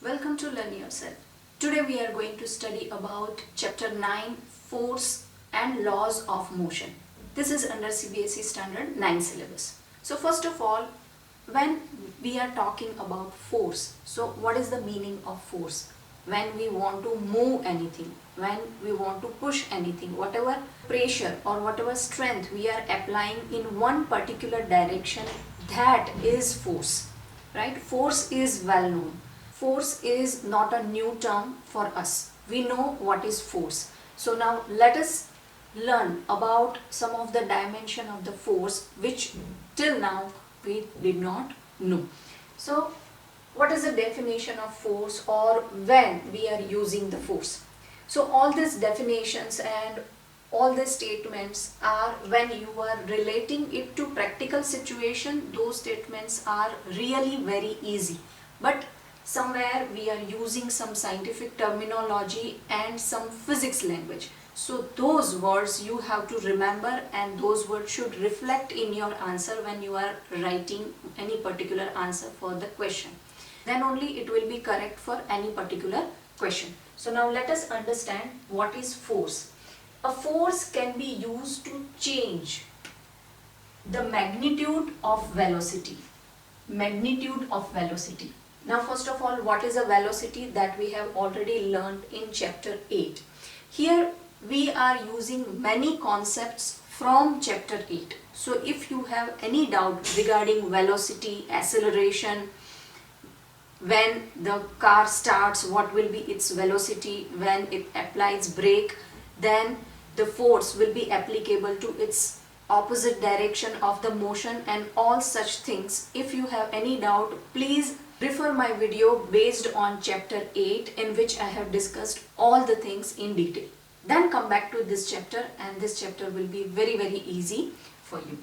Welcome to Learn Yourself. Today we are going to study about Chapter 9, Force and Laws of Motion. This is under CBSE Standard 9 syllabus. So first of all, when we are talking about force, so what is the meaning of force? When we want to move anything, when we want to push anything, whatever pressure or whatever strength we are applying in one particular direction, that is force, right? Force is well known. Force is not a new term for us. We know what is force. So now let us learn about some of the dimension of the force which till now we did not know. So what is the definition of force, or when we are using the force? So all these definitions and all the statements are when you are relating it to practical situation. Those statements are really very easy, but somewhere we are using some scientific terminology and some physics language. So those words you have to remember, and those words should reflect in your answer when you are writing any particular answer for the question. Then only it will be correct for any particular question. So now let us understand what is force. A force can be used to change the magnitude of velocity. Magnitude of velocity. Now first of all, what is a velocity? That we have already learned in chapter 8. Here we are using many concepts from chapter 8. So if you have any doubt regarding velocity, acceleration, when the car starts, what will be its velocity, when it applies brake, then the force will be applicable to its opposite direction of the motion and all such things. If you have any doubt, please refer my video based on chapter 8 in which I have discussed all the things in detail. Then come back to this chapter, and this chapter will be very easy for you.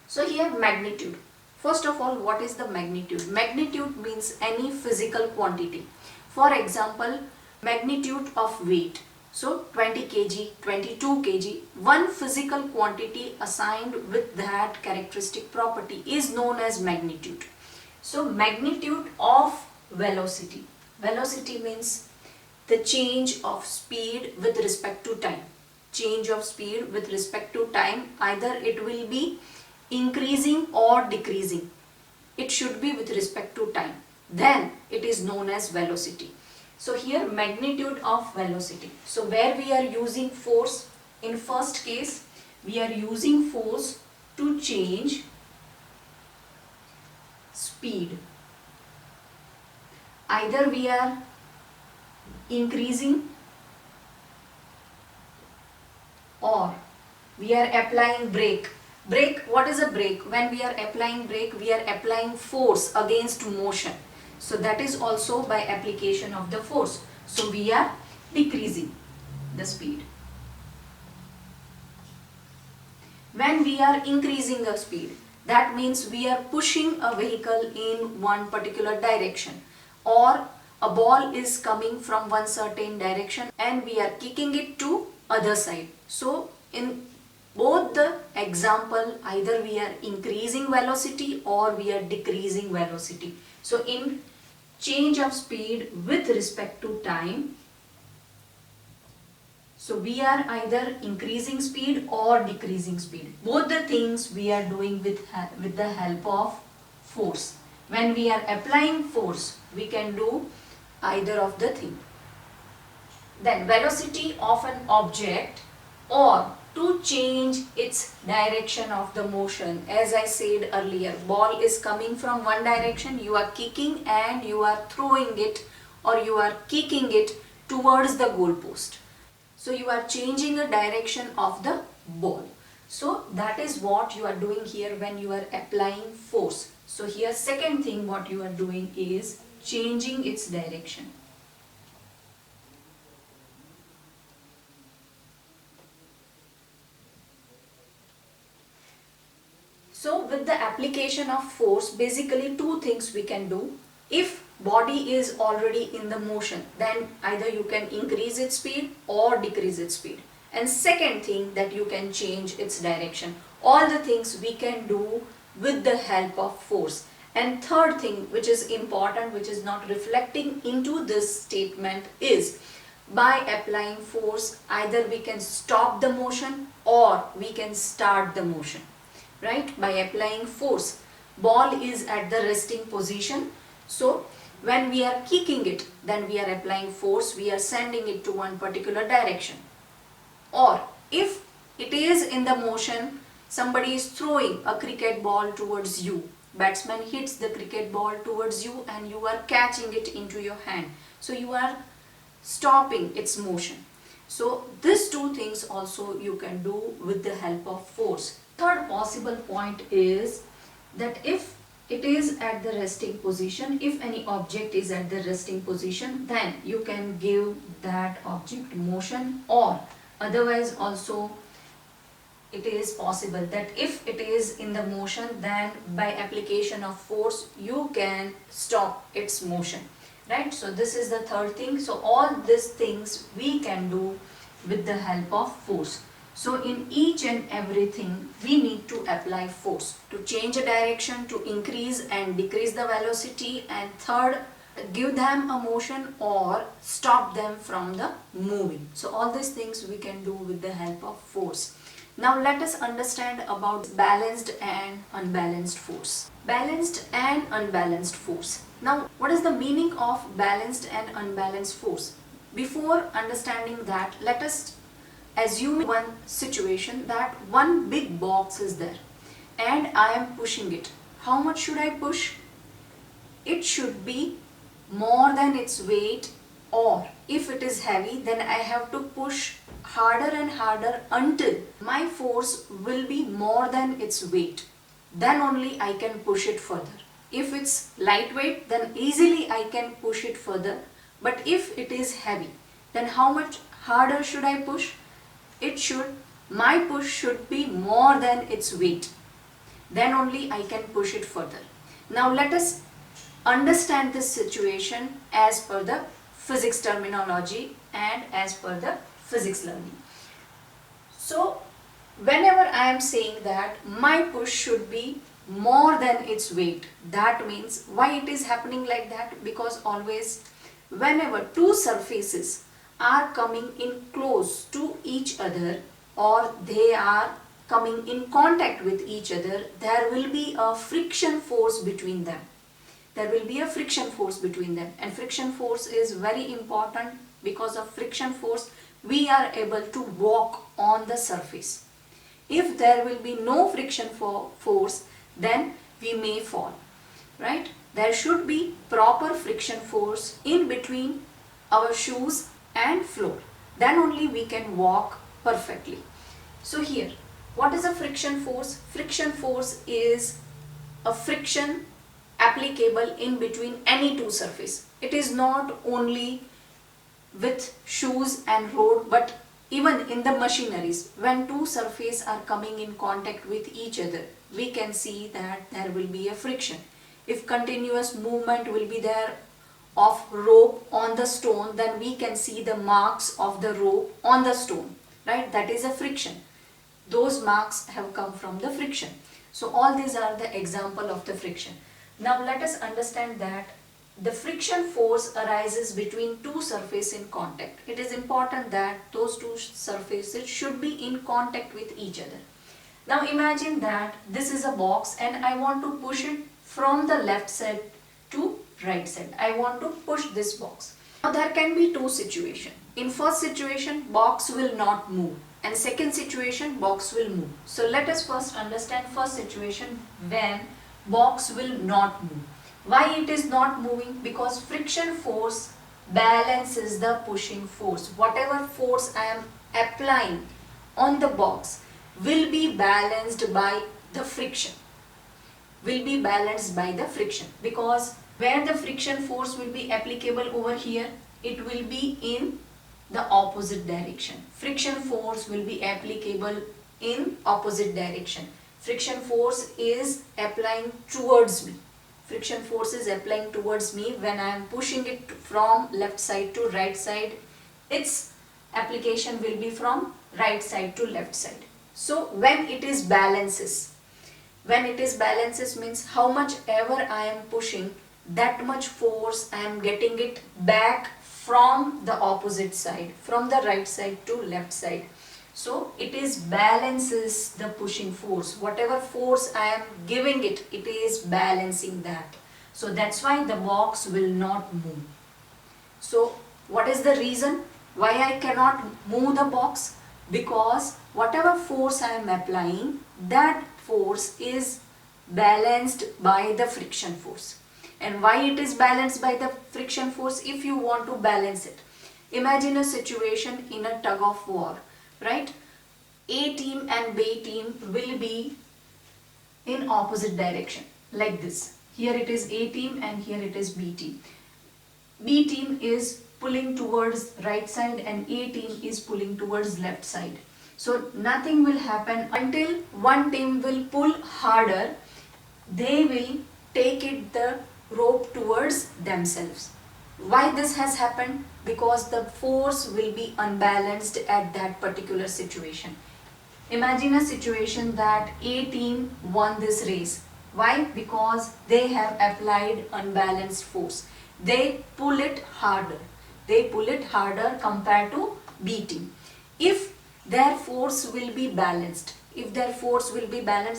So here, magnitude. First of all, what is the magnitude? Magnitude means any physical quantity. For example, magnitude of weight. So 20 kg, 22 kg, one physical quantity assigned with that characteristic property is known as magnitude. So magnitude of velocity. Velocity means the change of speed with respect to time. Change of speed with respect to time, either it will be increasing or decreasing. It should be with respect to time. Then it is known as velocity. So here, magnitude of velocity. So where we are using force? In first case, we are using force to change speed. Either we are increasing or we are applying brake. Brake, what is a brake? When we are applying brake, we are applying force against motion. So that is also by application of the force. So we are decreasing the speed. When we are increasing the speed, that means we are pushing a vehicle in one particular direction, or a ball is coming from one certain direction and we are kicking it to other side. So in both the example, either we are increasing velocity or we are decreasing velocity. So in change of speed with respect to time, so we are either increasing speed or decreasing speed. Both the things we are doing with the help of force. When we are applying force, we can do either of the thing. Then velocity of an object, or to change its direction of the motion. As I said earlier, ball is coming from one direction, you are kicking and you are throwing it, or you are kicking it towards the goal post. So you are changing the direction of the ball. So that is what you are doing here when you are applying force. So here, second thing what you are doing is changing its direction. So with the application of force, basically two things we can do. If body is already in the motion, then either you can increase its speed or decrease its speed. And second thing, that you can change its direction. All the things we can do with the help of force. And third thing which is important, which is not reflecting into this statement, is by applying force either we can stop the motion or we can start the motion, right? By applying force, ball is at the resting position, so when we are kicking it, then we are applying force, we are sending it to one particular direction. Or if it is in the motion, somebody is throwing a cricket ball towards you, batsman hits the cricket ball towards you and you are catching it into your hand, so you are stopping its motion. So these two things also you can do with the help of force. Third possible point is that if it is at the resting position, if any object is at the resting position, then you can give that object motion, or otherwise also it is possible that if it is in the motion, then by application of force you can stop its motion, right? So this is the third thing. So all these things we can do with the help of force. So in each and everything we need to apply force to change a direction, to increase and decrease the velocity, and third, give them a motion or stop them from the moving. So all these things we can do with the help of force. Now let us understand about balanced and unbalanced force. Balanced and unbalanced force. Now what is the meaning of balanced and unbalanced force? Before understanding that, let us assume one situation that one big box is there and I am pushing it. How much should I push? It should be more than its weight, or if it is heavy, then I have to push harder and harder until my force will be more than its weight. Then only I can push it further. If it's lightweight, then easily I can push it further. But if it is heavy, then how much harder should I push? My push should be more than its weight. Then only I can push it further. Now let us understand this situation as per the physics terminology and as per the physics learning. So whenever I am saying that my push should be more than its weight, that means why it is happening like that? Because always whenever two surfaces are coming in close to each other, or they are coming in contact with each other, there will be a friction force between them. There will be a friction force between them, and friction force is very important. Because of friction force we are able to walk on the surface. If there will be no friction force, then we may fall, right? There should be proper friction force in between our shoes and floor, then only we can walk perfectly. So here, what is a friction force? Friction force is a friction applicable in between any two surfaces. It is not only with shoes and road, but even in the machineries, when two surfaces are coming in contact with each other, we can see that there will be a friction. If continuous movement will be there of rope on the stone, then we can see the marks of the rope on the stone, right? That is a friction. Those marks have come from the friction. So all these are the example of the friction. Now let us understand that the friction force arises between two surfaces in contact. It is important that those two surfaces should be in contact with each other. Now imagine that this is a box and I want to push it from the left side to right side. I want to push this box. Now there can be two situations. In first situation, box will not move, and second situation, box will move. So let us first understand first situation when box will not move. Why it is not moving? Because friction force balances the pushing force. Whatever force I am applying on the box will be balanced by the friction. Because where the friction force will be applicable over here, it will be in the opposite direction. Friction force will be applicable in opposite direction. Friction force is applying towards me. Friction force is applying towards me when I am pushing it from left side to right side. Its application will be from right side to left side. So when it is balances, When it is balances means how much ever I am pushing, that much force I am getting it back from the opposite side, from the right side to left side. So it is balances the pushing force. Whatever force I am giving it, it is balancing that. So that's why the box will not move. So what is the reason why I cannot move the box? Because whatever force I am applying, that force is balanced by the friction force. And why it is balanced by the friction force? If you want to balance it, imagine a situation in a tug of war, right? A team and B team will be in opposite direction, like this. Here it is A team and here it is B team. B team is pulling towards right side and A team is pulling towards left side. So nothing will happen until one team will pull harder. They will take it the rope towards themselves. Why this has happened? Because the force will be unbalanced at that particular situation. Imagine a situation that A team won this race. Why? Because they have applied unbalanced force. They pull it harder. They pull it harder compared to B team. If their force will be balanced,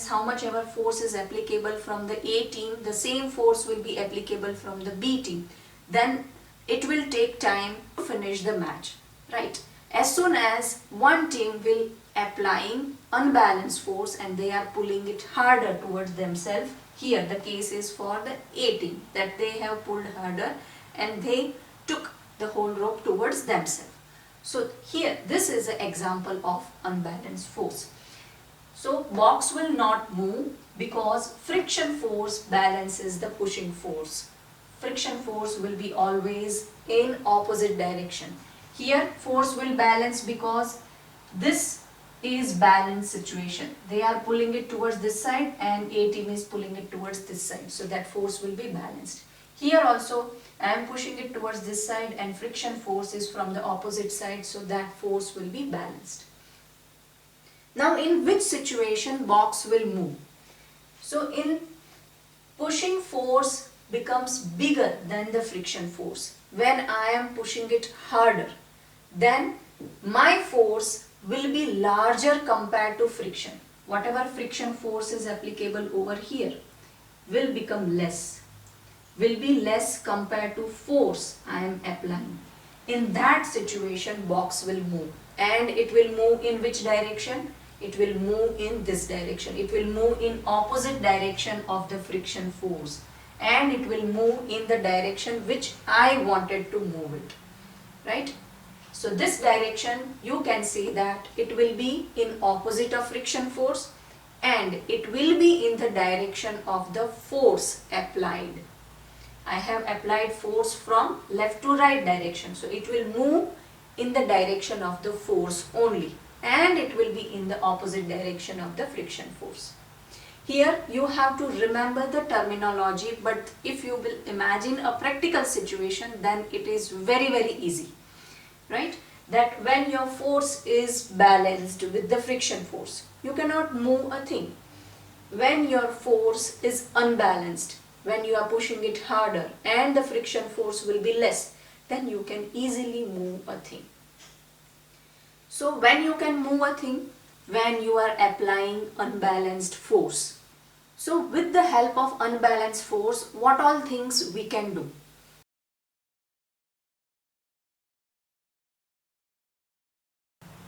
how much ever force is applicable from the A team, the same force will be applicable from the B team. Then it will take time to finish the match, right? As soon as one team will applying unbalanced force and they are pulling it harder towards themselves, here the case is for the A team, that they have pulled harder and they took the whole rope towards themselves. So here this is an example of unbalanced force. So box will not move because friction force balances the pushing force. Friction force will be always in opposite direction. Here force will balance because this is balanced situation. They are pulling it towards this side and A team is pulling it towards this side. So that force will be balanced. Here also I am pushing it towards this side and friction force is from the opposite side. So that force will be balanced. Now in which situation box will move? So in pushing force becomes bigger than the friction force. When I am pushing it harder, then my force will be larger compared to friction. Whatever friction force is applicable over here will become less, will be less compared to force I am applying. In that situation box will move, and it will move in which direction? It will move in this direction. It will move in opposite direction of the friction force, and it will move in the direction which I wanted to move it, right? So this direction you can say that it will be in opposite of friction force and it will be in the direction of the force applied. I have applied force from left to right direction. So it will move in the direction of the force only and it will be in the opposite direction of the friction force. Here you have to remember the terminology, but if you will imagine a practical situation, then it is very easy, right? That when your force is balanced with the friction force, you cannot move a thing. When your force is unbalanced, when you are pushing it harder and the friction force will be less, then you can easily move a thing. So when you can move a thing? When you are applying unbalanced force. So with the help of unbalanced force, what all things we can do?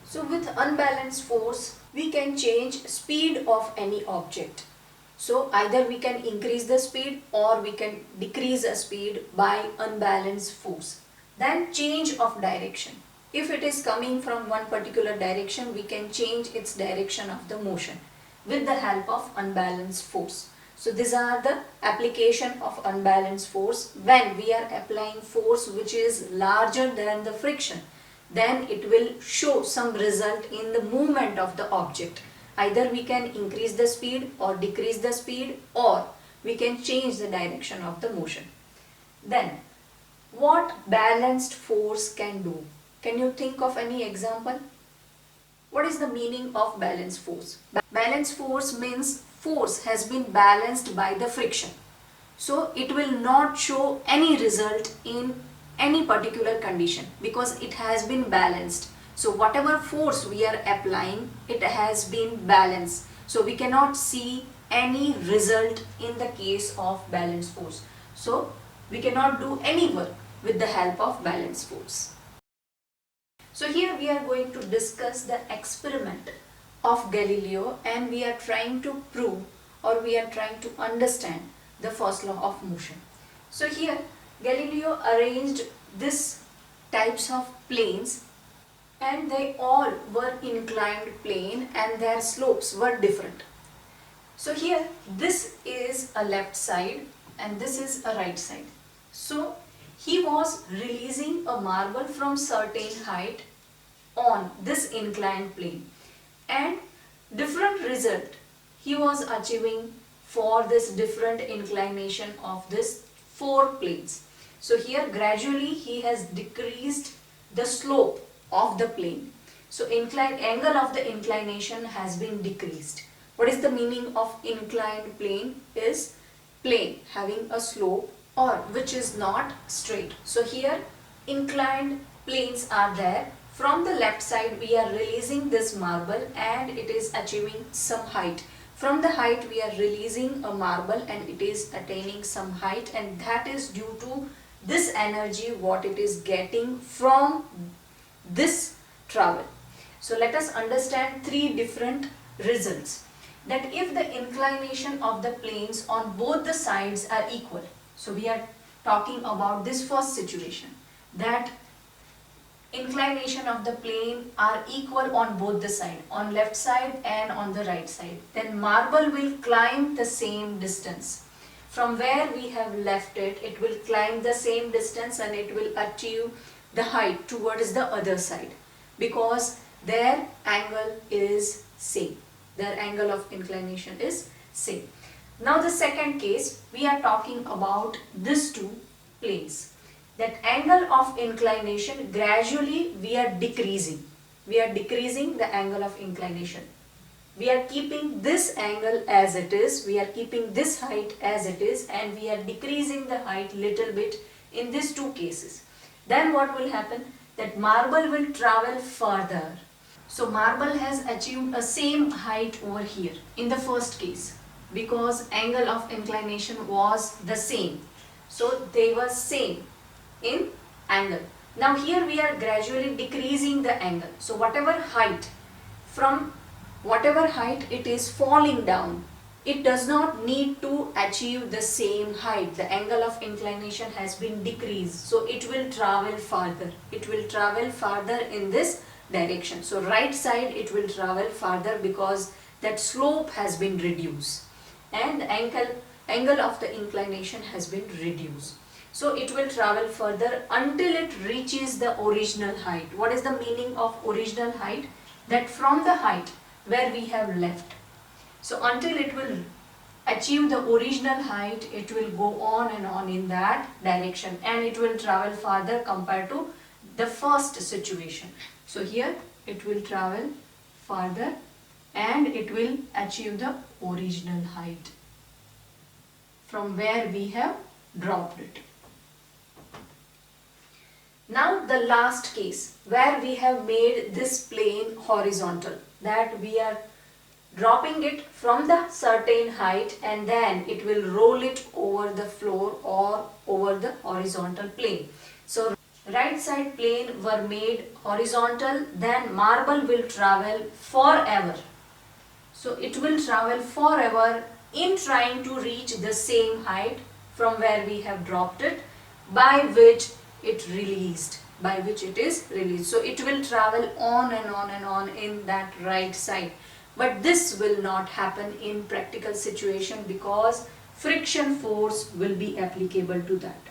So with unbalanced force, we can change speed of any object. So either we can increase the speed or we can decrease a speed by unbalanced force. Then change of direction. If it is coming from one particular direction, we can change its direction of the motion with the help of unbalanced force. So these are the application of unbalanced force. When we are applying force which is larger than the friction, then it will show some result in the movement of the object. Either we can increase the speed or decrease the speed, or we can change the direction of the motion. Then what balanced force can do? Can you think of any example? What is the meaning of balanced force? Balanced force means force has been balanced by the friction. So it will not show any result in any particular condition because it has been balanced. So whatever force we are applying, it has been balanced. So we cannot see any result in the case of balanced force. So we cannot do any work with the help of balanced force. So here we are going to discuss the experiment of Galileo, and we are trying to prove, or we are trying to understand the first law of motion. So here Galileo arranged this types of planes, and they all were inclined plane and their slopes were different. So here this is a left side and this is a right side. So he was releasing a marble from certain height on this inclined plane, and different result he was achieving for this different inclination of this four planes. So here gradually he has decreased the slope of the plane. So angle of the inclination has been decreased. What is the meaning of inclined plane? Is plane having a slope or which is not straight. So here inclined planes are there. From the left side we are releasing this marble and it is achieving some height. From the height we are releasing a marble and it is attaining some height, and that is due to this energy what it is getting from this travel. So let us understand three different results. That if the inclination of the planes on both the sides are equal, so we are talking about this first situation, that inclination of the plane are equal on both the side, on left side and on the right side, then marble will climb the same distance. From where we have left it, it will climb the same distance and it will achieve the height towards the other side because their angle is same. Their angle of inclination is same. Now the second case, we are talking about these two planes. That angle of inclination gradually we are decreasing. We are decreasing the angle of inclination. We are keeping this angle as it is, we are keeping this height as it is, and we are decreasing the height little bit in these two cases. Then what will happen? That marble will travel further. So marble has achieved a same height over here in the first case because angle of inclination was the same. So they were same in angle. Now here we are gradually decreasing the angle. So whatever height, from whatever height it is falling down, it does not need to achieve the same height. The angle of inclination has been decreased. So it will travel farther. It will travel farther in this direction. So right side it will travel farther because that slope has been reduced and the angle of the inclination has been reduced. So it will travel further until it reaches the original height. What is the meaning of original height? That from the height where we have left, so until it will achieve the original height, it will go on and on in that direction and it will travel farther compared to the first situation. So here it will travel farther and it will achieve the original height from where we have dropped it. Now the last case where we have made this plane horizontal, that we are dropping it from the certain height and then it will roll it over the floor or over the horizontal plane. So right side plane were made horizontal, then marble will travel forever. So it will travel forever in trying to reach the same height from where we have dropped it, by which it is released. So it will travel on and on and on in that right side. But this will not happen in practical situation because friction force will be applicable to that.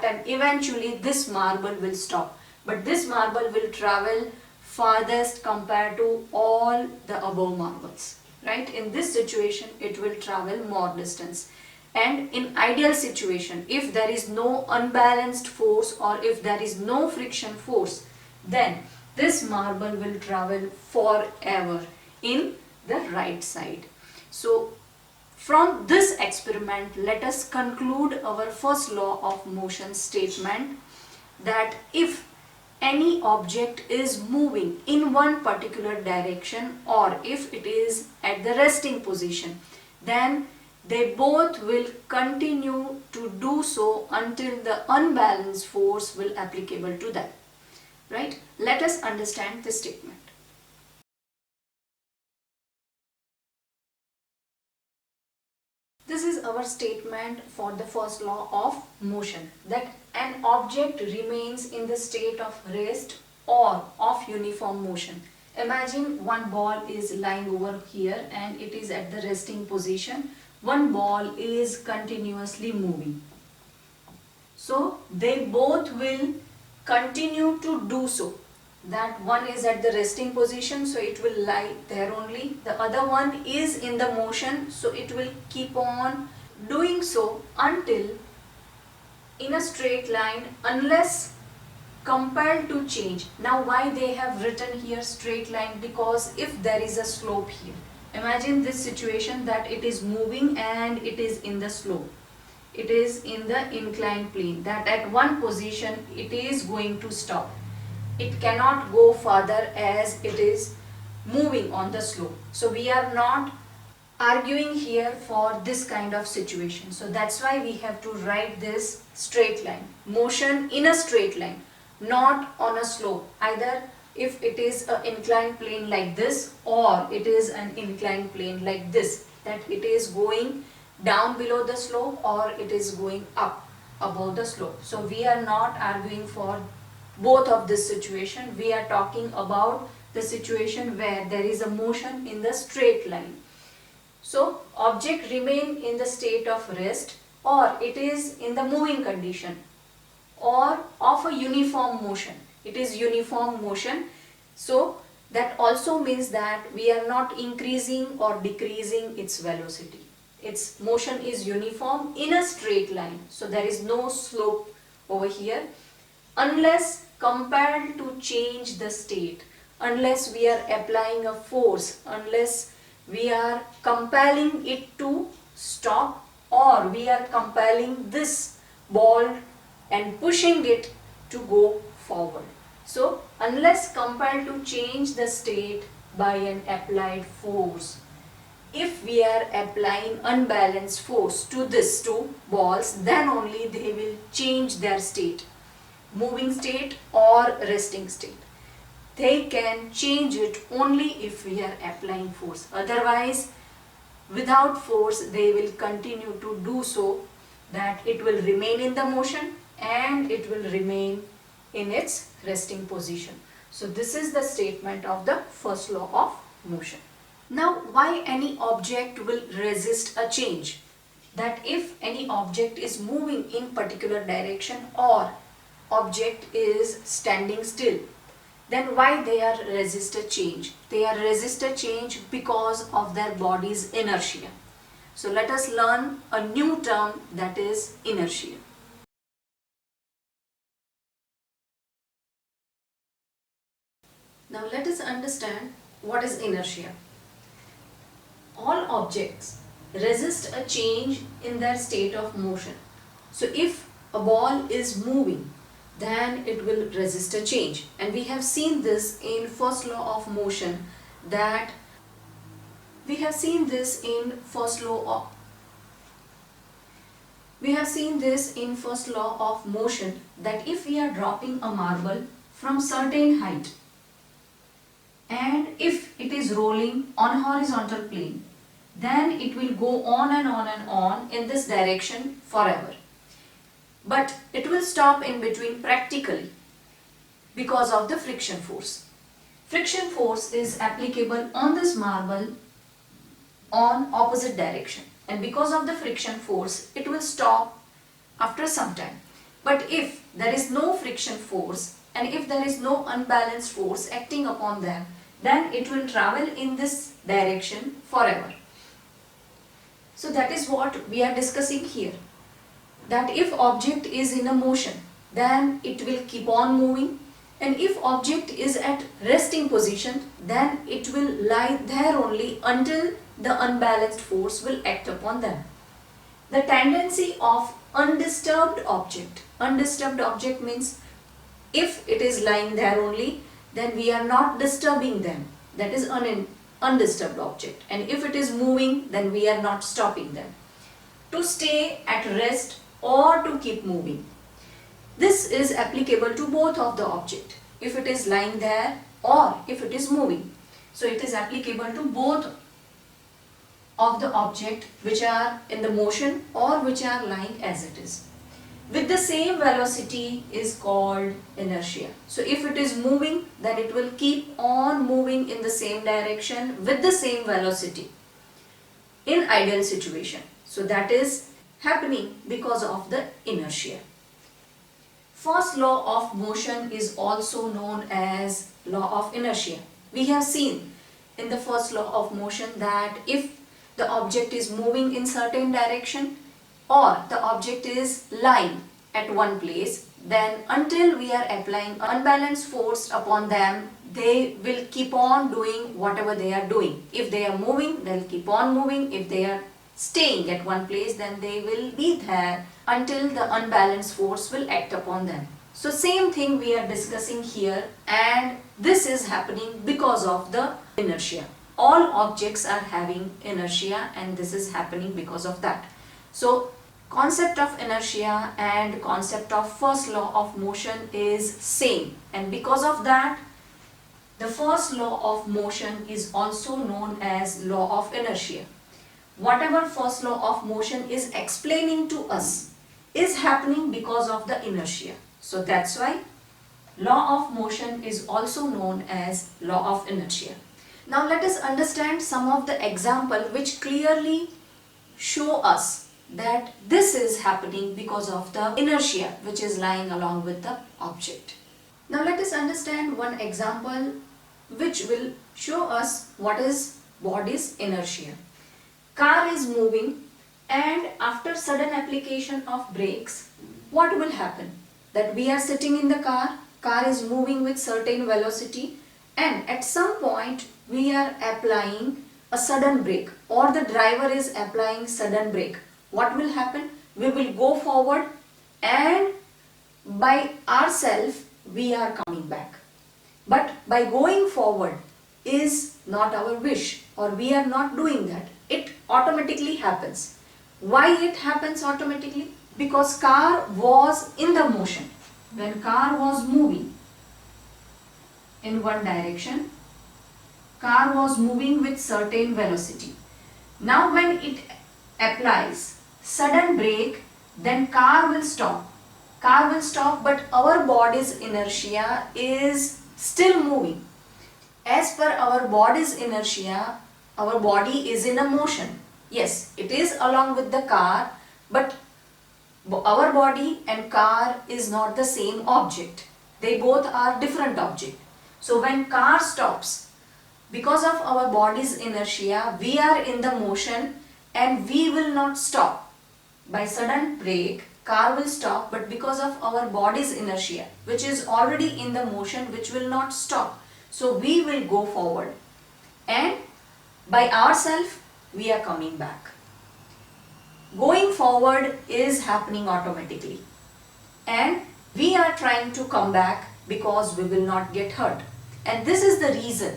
And eventually this marble will stop. But this marble will travel farthest compared to all the above marbles. Right? In this situation it will travel more distance. And in ideal situation, if there is no unbalanced force or if there is no friction force, then this marble will travel forever in the right side. So from this experiment, let us conclude our first law of motion statement, that if any object is moving in one particular direction, or if it is at the resting position, then they both will continue to do so until the unbalanced force will applicable to them. Right? Let us understand this statement. This is our statement for the first law of motion, that an object remains in the state of rest or of uniform motion. Imagine one ball is lying over here and it is at the resting position. One ball is continuously moving. So they both will continue to do so. That one is at the resting position, so it will lie there only. The other one is in the motion, so it will keep on doing so until in a straight line, unless compelled to change. Now why they have written here straight line? Because if there is a slope here, imagine this situation that it is moving and it is in the slope. It is in the inclined plane, that at one position it is going to stop. It cannot go further as it is moving on the slope. So we are not arguing here for this kind of situation. So that's why we have to write this straight line. Motion in a straight line, not on a slope. Either if it is an inclined plane like this, or it is an inclined plane like this, that it is going down below the slope or it is going up above the slope. So we are not arguing for both of this situation. We are talking about the situation where there is a motion in the straight line. So object remain in the state of rest, or it is in the moving condition, or of a uniform motion. It is uniform motion. So that also means that we are not increasing or decreasing its velocity. Its motion is uniform in a straight line. So there is no slope over here, unless compelled to change the state, unless we are applying a force, unless we are compelling it to stop, or we are compelling this ball and pushing it to go forward. So unless compelled to change the state by an applied force, if we are applying unbalanced force to these two balls, then only they will change their state, moving state or resting state. They can change it only if we are applying force. Otherwise, without force, they will continue to do so, that it will remain in the motion and it will remain in its resting position. So this is the statement of the first law of motion. Now, why any object will resist a change? That if any object is moving in particular direction or object is standing still, then why they are resist a change? They are resist a change because of their body's inertia. So let us learn a new term, that is inertia. Now let us understand what is inertia. All objects resist a change in their state of motion. So if a ball is moving, then it will resist a change. And we have seen this in first law of motion, that we have seen this in first law of motion, that if we are dropping a marble from certain height and if it is rolling on horizontal plane, then it will go on and on and on in this direction forever. But it will stop in between practically because of the friction force. Friction force is applicable on this marble on opposite direction, and because of the friction force it will stop after some time. But if there is no friction force and if there is no unbalanced force acting upon them, then it will travel in this direction forever. So that is what we are discussing here, that if object is in a motion, then it will keep on moving, And if object is at resting position, then it will lie there only until the unbalanced force will act upon them. The tendency of undisturbed object means if it is lying there only, then we are not disturbing them. That is undisturbed object. And if it is moving, then we are not stopping them. To stay at rest or to keep moving. This is applicable to both of the object, if it is lying there or if it is moving. So it is applicable to both of the object which are in the motion or which are lying as it is. With the same velocity is called inertia. So if it is moving, then it will keep on moving in the same direction with the same velocity in ideal situation. So that is happening because of the inertia. First law of motion is also known as law of inertia. We have seen in the first law of motion that if the object is moving in certain direction or the object is lying at one place, then until we are applying unbalanced force upon them, they will keep on doing whatever they are doing. If they are moving, they'll keep on moving. If they are staying at one place, then they will be there until the unbalanced force will act upon them. So same thing we are discussing here, and this is happening because of the inertia. All objects are having inertia and this is happening because of that. So concept of inertia and concept of first law of motion is same, and because of that the first law of motion is also known as law of inertia. Whatever first law of motion is explaining to us is happening because of the inertia. So that's why law of motion is also known as law of inertia. Now let us understand some of the example which clearly show us that this is happening because of the inertia which is lying along with the object. Now let us understand one example which will show us what is body's inertia. Car is moving and after sudden application of brakes, what will happen? That we are sitting in the car is moving with certain velocity, and at some point we are applying a sudden brake or the driver is applying sudden brake. What will happen? We will go forward and by ourselves we are coming back. But by going forward is not our wish, or we are not doing that. It automatically happens. Why it happens automatically? Because car was in the motion. When car was moving in one direction, car was moving with certain velocity. Now when it applies sudden brake, then car will stop. Car will stop, but our body's inertia is still moving. As per our body's inertia, our body is in a motion. Yes, it is along with the car, but our body and car is not the same object. They both are different objects. So when car stops, because of our body's inertia, we are in the motion and we will not stop. By sudden brake, car will stop, but because of our body's inertia, which is already in the motion, which will not stop. So we will go forward and by ourselves we are coming back. Going forward is happening automatically and we are trying to come back because we will not get hurt. And this is the reason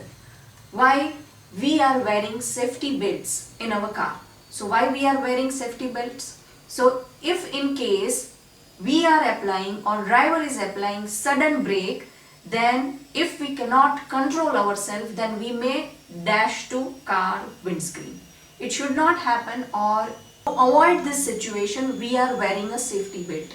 why we are wearing safety belts in our car. So why we are wearing safety belts? So if in case we are applying or driver is applying sudden brake, then if we cannot control ourselves, then we may dash to car windscreen. It should not happen, or to avoid this situation we are wearing a safety belt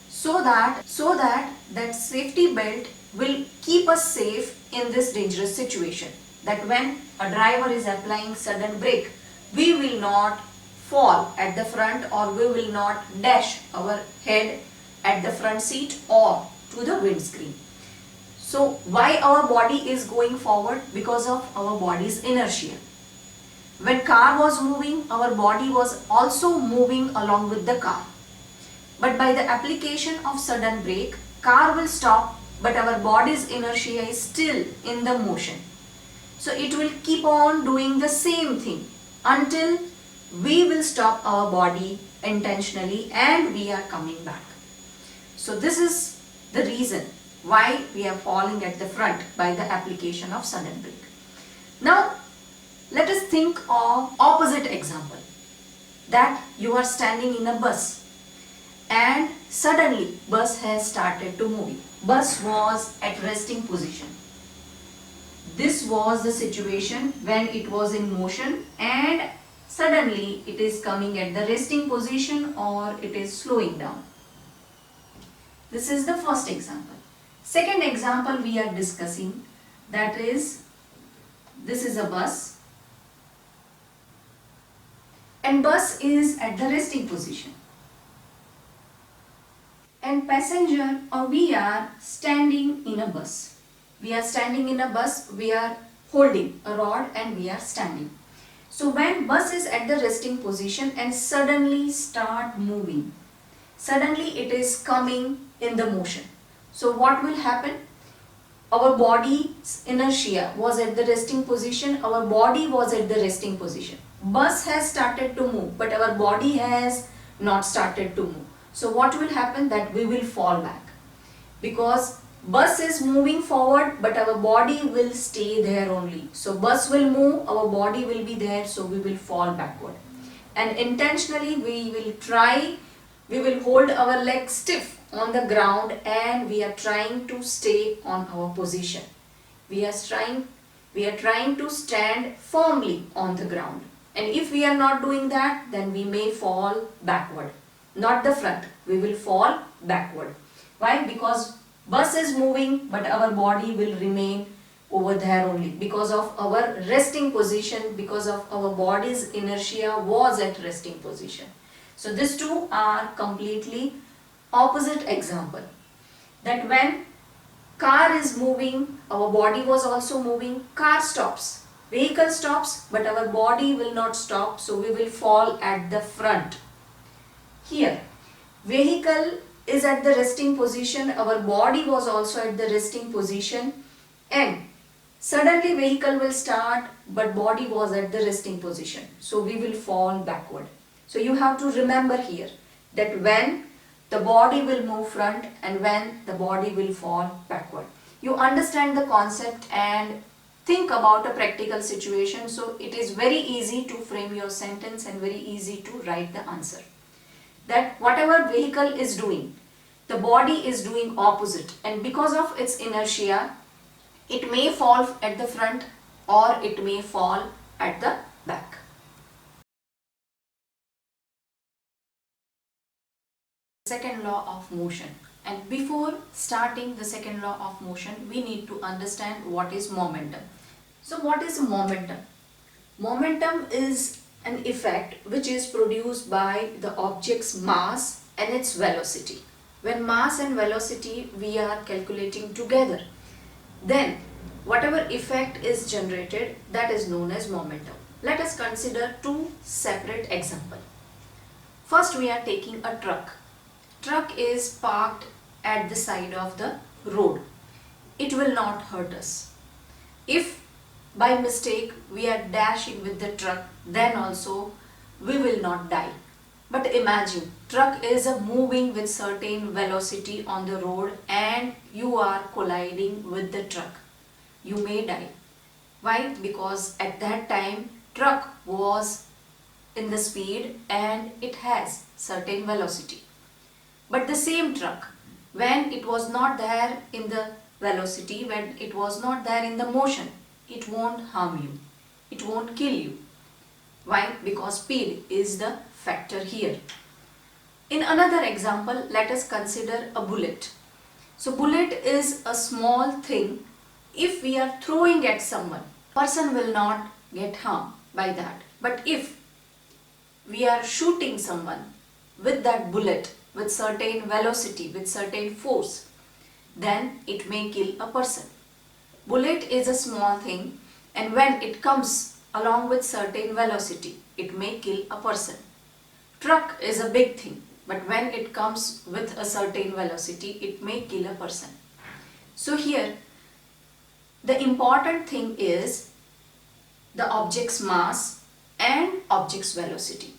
so that that safety belt will keep us safe in this dangerous situation, that when a driver is applying sudden brake we will not fall at the front or we will not dash our head at the front seat or to the windscreen. So why our body is going forward? Because of our body's inertia. When car was moving, our body was also moving along with the car. But by the application of sudden brake, car will stop but our body's inertia is still in the motion. So it will keep on doing the same thing until we will stop our body intentionally and we are coming back. So this is the reason why we are falling at the front by the application of sudden brake. Now let us think of opposite example, that you are standing in a bus and suddenly bus has started to move. Bus was at resting position. This was the situation when it was in motion and suddenly it is coming at the resting position or it is slowing down. This is the first example. Second example we are discussing, that is, this is a bus and bus is at the resting position and passenger or we are standing in a bus. We are standing in a bus, we are holding a rod and we are standing. So when bus is at the resting position and suddenly start moving, suddenly it is coming in the motion. So what will happen? Our body's inertia was at the resting position, our body was at the resting position. Bus has started to move but our body has not started to move. So what will happen? That we will fall back because bus is moving forward but our body will stay there only. So bus will move, our body will be there, so we will fall backward. And intentionally we will hold our legs stiff on the ground and we are trying to stay on our position. We are trying to stand firmly on the ground. And if we are not doing that, then we may fall backward. Not the front, we will fall backward. Why? Because bus is moving but our body will remain over there only because of our resting position, because of our body's inertia was at resting position. So these two are completely opposite example. That when car is moving, our body was also moving, car stops, vehicle stops but our body will not stop, so we will fall at the front. Here, vehicle is at the resting position, our body was also at the resting position and suddenly vehicle will start but body was at the resting position. So we will fall backward. So you have to remember here that when the body will move front and when the body will fall backward. You understand the concept and think about a practical situation, so it is very easy to frame your sentence and very easy to write the answer. That whatever vehicle is doing, the body is doing opposite and because of its inertia, it may fall at the front or it may fall at the back. Second law of motion. And before starting the second law of motion, we need to understand what is momentum. So what is momentum? Momentum is an effect which is produced by the object's mass and its velocity. When mass and velocity we are calculating together, then whatever effect is generated, that is known as momentum. Let us consider two separate examples. First we are taking a truck. Truck is parked at the side of the road. It will not hurt us. If by mistake we are dashing with the truck, then also we will not die. But imagine, truck is moving with certain velocity on the road and you are colliding with the truck. You may die. Why? Because at that time truck was in the speed and it has certain velocity. But the same truck, when it was not there in the velocity, when it was not there in the motion, it won't harm you. It won't kill you. Why? Because speed is the factor here. In another example, let us consider a bullet. So bullet is a small thing. If we are throwing at someone, person will not get harmed by that. But if we are shooting someone with that bullet, with certain velocity, with certain force, then it may kill a person. Bullet is a small thing and when it comes along with certain velocity, it may kill a person. Truck is a big thing, but when it comes with a certain velocity, it may kill a person. So here the important thing is the object's mass and object's velocity.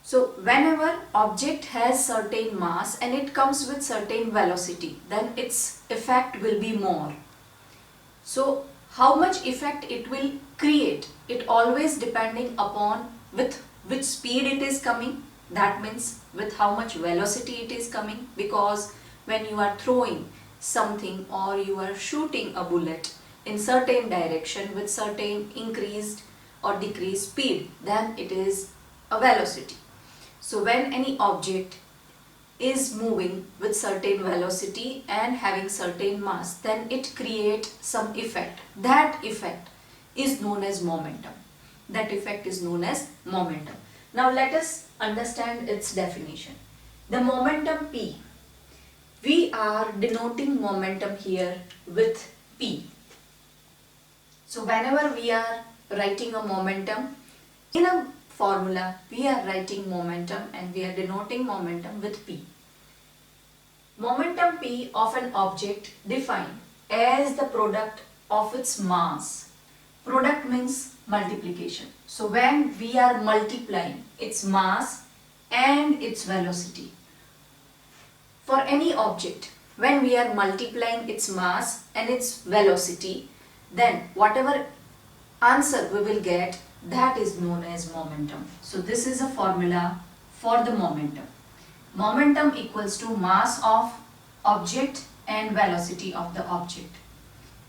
So whenever object has certain mass and it comes with certain velocity, then its effect will be more. So how much effect it will create, it always depending upon with which speed it is coming, that means with how much velocity it is coming, because when you are throwing something or you are shooting a bullet in certain direction with certain increased or decreased speed, then it is a velocity. So when any object is moving with certain velocity and having certain mass, then it creates some effect. That effect is known as momentum. That effect is known as momentum. Now let us understand its definition. The momentum P. We are denoting momentum here with P. So whenever we are writing a momentum in a formula, we are writing momentum and we are denoting momentum with P. Momentum P of an object defined as the product of its mass. Product means multiplication. So when we are multiplying its mass and its velocity. For any object, when we are multiplying its mass and its velocity, then whatever answer we will get, that is known as momentum. So this is a formula for the momentum. Momentum equals to mass of object and velocity of the object.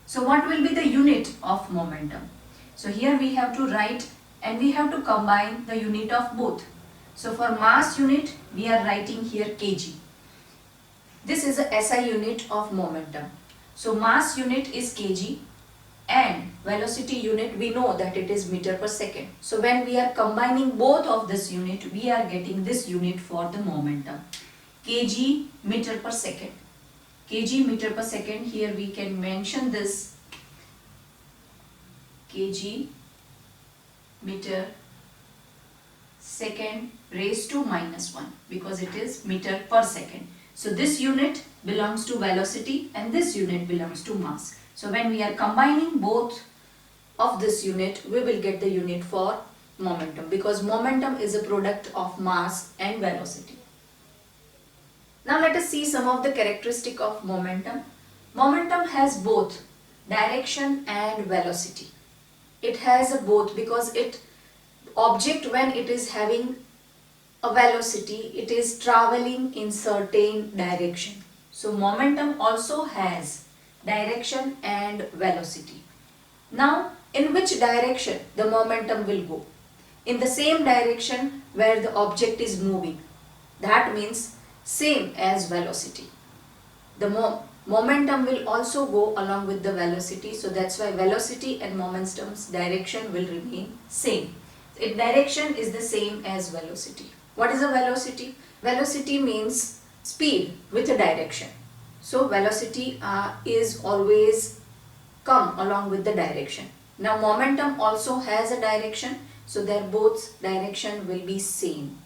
So what will be the unit of momentum? So here we have to write and we have to combine the unit of both. So for mass unit, we are writing here kg. This is a SI unit of momentum. So mass unit is kg and velocity unit we know that it is meter per second. So when we are combining both of this unit, we are getting this unit for the momentum. Kg meter per second. Kg meter per second, here we can mention this kg meter second raised to -1 because it is meter per second. So this unit belongs to velocity and this unit belongs to mass. So when we are combining both of this unit, we will get the unit for momentum because momentum is a product of mass and velocity. Now let us see some of the characteristics of momentum. Momentum has both direction and velocity. It has a both because object when it is having a velocity, it is traveling in certain direction. So momentum also has direction and velocity. Now in which direction the momentum will go? In the same direction where the object is moving. That means same as velocity. The momentum will also go along with the velocity, so that's why velocity and momentum's direction will remain same. Its direction is the same as velocity. What is a velocity? Velocity means speed with a direction. So velocity is always come along with the direction. Now momentum also has a direction, so their both direction will be same.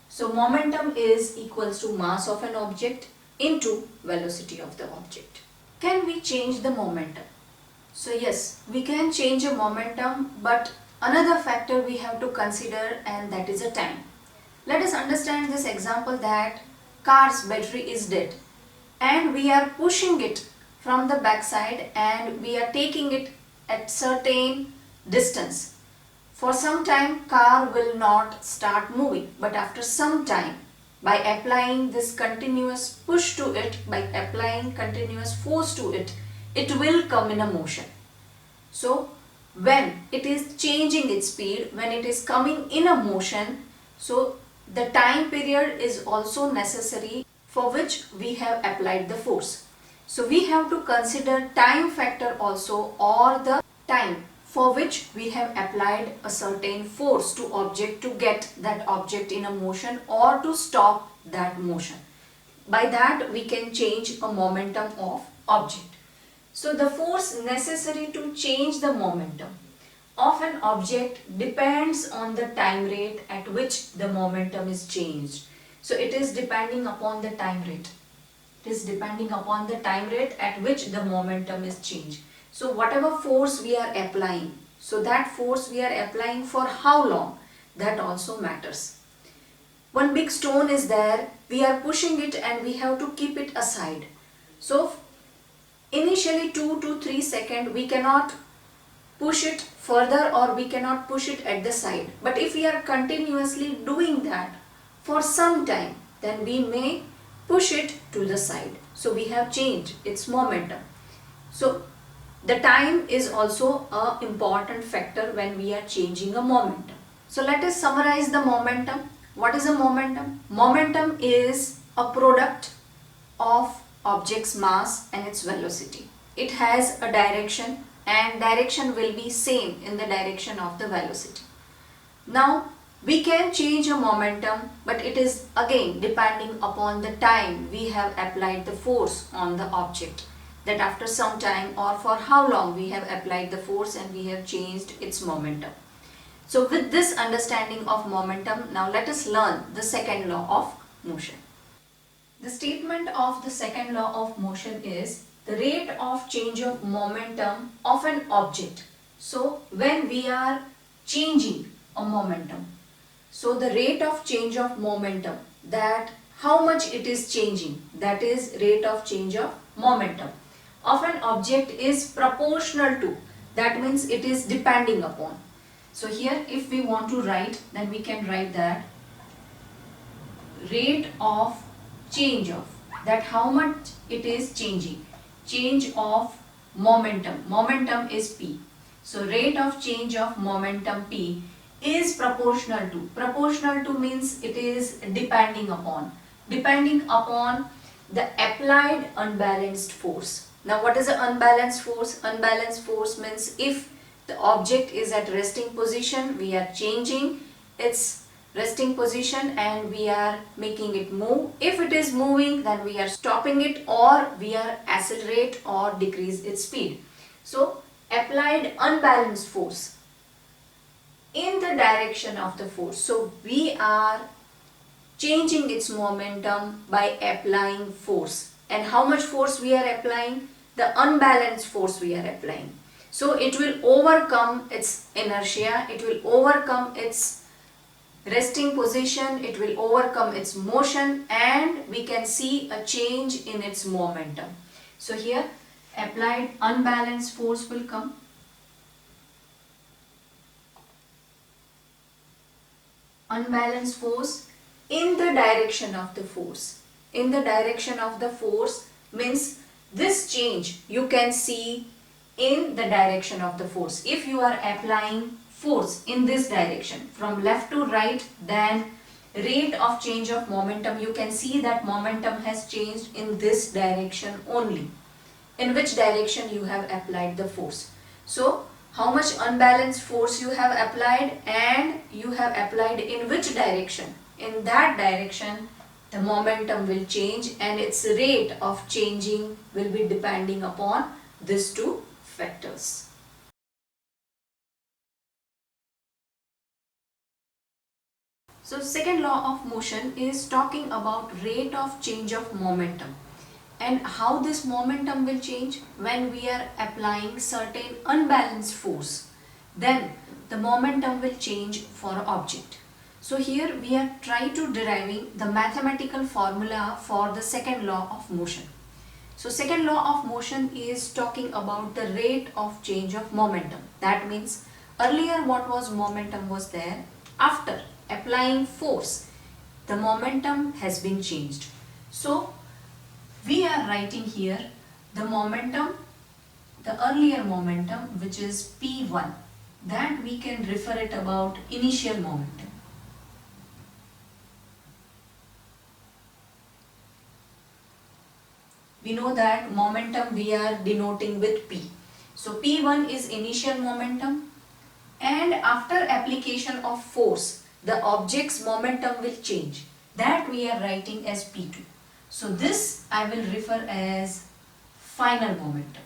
So momentum is equals to mass of an object into velocity of the object. Can we change the momentum? So yes, we can change a momentum, but another factor we have to consider, and that is a time. Let us understand this example that car's battery is dead and we are pushing it from the backside and we are taking it at certain distance. For some time car will not start moving, but after some time by applying this continuous push to it, by applying continuous force to it, it will come in a motion. So when it is changing its speed, when it is coming in a motion, so the time period is also necessary for which we have applied the force. So we have to consider time factor also, or the time for which we have applied a certain force to object to get that object in a motion or to stop that motion. By that we can change a momentum of object. So the force necessary to change the momentum of an object depends on the time rate at which the momentum is changed. So it is depending upon the time rate. It is depending upon the time rate at which the momentum is changed. So whatever force we are applying, so that force we are applying for how long, that also matters. One big stone is there, we are pushing it and we have to keep it aside. So initially 2 to 3 seconds we cannot push it further or we cannot push it at the side. But if we are continuously doing that for some time, then we may push it to the side. So we have changed its momentum. So the time is also an important factor when we are changing a momentum. So let us summarize the momentum. What is a momentum? Momentum is a product of object's mass and its velocity. It has a direction and direction will be same in the direction of the velocity. Now we can change a momentum, but it is again depending upon the time we have applied the force on the object, that after some time or for how long we have applied the force and we have changed its momentum. So with this understanding of momentum, now let us learn the second law of motion. The statement of the second law of motion is the rate of change of momentum of an object. So when we are changing a momentum, so the rate of change of momentum, that how much it is changing, that is rate of change of momentum of an object is proportional to, that means it is depending upon. So here if we want to write, then we can write that rate of change of, that how much it is changing, change of momentum, momentum is P. So rate of change of momentum P is proportional to means it is depending upon the applied unbalanced force. Now what is an unbalanced force? Unbalanced force means if the object is at resting position, we are changing its resting position and we are making it move. If it is moving, then we are stopping it or we are accelerate or decrease its speed. So applied unbalanced force in the direction of the force. So we are changing its momentum by applying force. And how much force we are applying? The unbalanced force we are applying. So it will overcome its inertia, it will overcome its resting position, it will overcome its motion and we can see a change in its momentum. So here applied unbalanced force will come. Unbalanced force in the direction of the force. In the direction of the force means this change you can see in the direction of the force. If you are applying force in this direction from left to right, then rate of change of momentum, you can see that momentum has changed in this direction only, in which direction you have applied the force. So how much unbalanced force you have applied and you have applied in which direction, in that direction the momentum will change and its rate of changing will be depending upon these two factors. So second law of motion is talking about rate of change of momentum and how this momentum will change when we are applying certain unbalanced force. Then the momentum will change for an object. So here we are trying to deriving the mathematical formula for the second law of motion. So second law of motion is talking about the rate of change of momentum. That means earlier what was momentum was there, after applying force the momentum has been changed. So we are writing here the momentum, the earlier momentum which is P1, that we can refer it about initial momentum. We know that momentum we are denoting with P. So P1 is initial momentum and after application of force the object's momentum will change. That we are writing as P2. So this I will refer as final momentum.